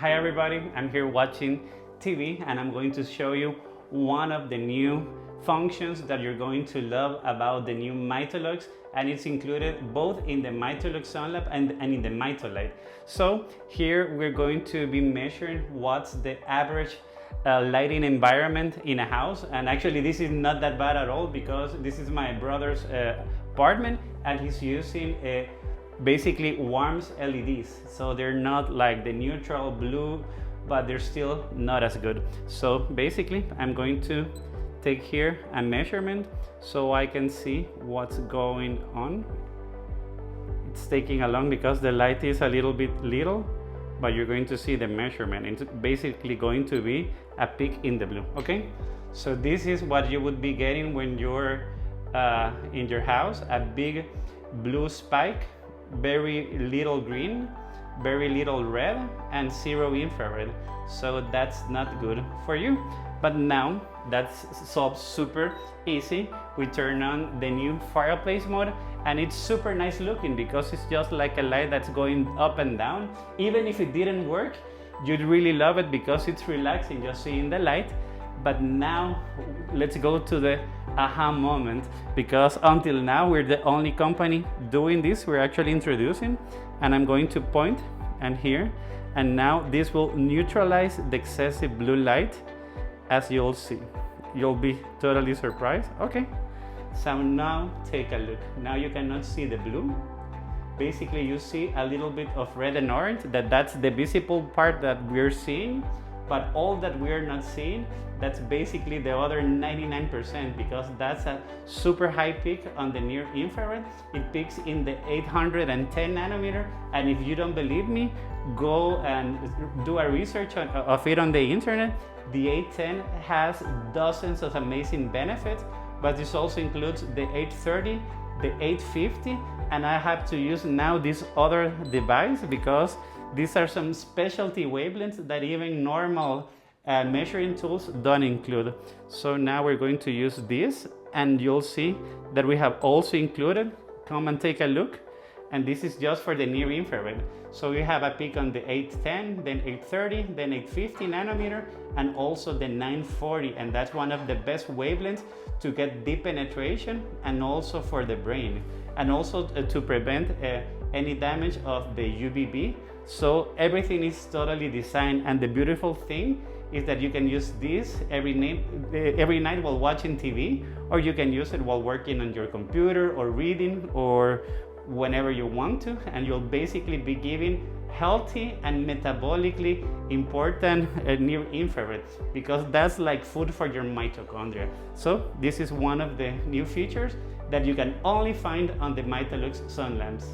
Hi everybody, I'm here watching TV and I'm going to show you one of the new functions that you're going to love about the new Mitolux, and it's included both in the Mitolux Sunlab and in the Mitolite. So here we're going to be measuring what's the average lighting environment in a house, and actually this is not that bad at all because this is my brother's apartment and he's using basically warms LEDs, so they're not like the neutral blue, but they're still not as good. So basically I'm going to take here a measurement so I can see what's going on. It's taking a long because the light is a little bit little, but you're going to see the measurement. It's basically going to be a peak in the blue. Okay, so this is what you would be getting when you're in your house: a big blue spike, very little green, very little red, and zero infrared. So that's not good for you. But now that's solved super easy. We turn on the new fireplace mode and it's super nice looking because it's just like a light that's going up and down. Even if it didn't work, you'd really love it because it's relaxing just seeing the light. But now let's go to the aha moment, because until now we're the only company doing this. We're actually introducing, and I'm going to point and here, and now this will neutralize the excessive blue light. As you'll see, you'll be totally surprised. Okay, so now take a look. Now you cannot see the blue. Basically you see a little bit of red and orange, that's the visible part that we're seeing, but all that we're not seeing, that's basically the other 99%, because that's a super high peak on the near infrared. It peaks in the 810 nanometer, and if you don't believe me, go and do a research of it on the internet. The 810 has dozens of amazing benefits, but this also includes the 830, the 850, and I have to use now this other device because these are some specialty wavelengths that even normal measuring tools don't include. So now we're going to use this, and you'll see that we have also included, come and take a look, and this is just for the near infrared. So we have a peak on the 810, then 830, then 850 nanometer, and also the 940, and that's one of the best wavelengths to get deep penetration and also for the brain, and also to prevent any damage of the UVB. So everything is totally designed, and the beautiful thing is that you can use this every night while watching TV, or you can use it while working on your computer or reading or whenever you want to, and you'll basically be giving healthy and metabolically important near infrared, because that's like food for your mitochondria. So this is one of the new features that you can only find on the Mitolux sun lamps.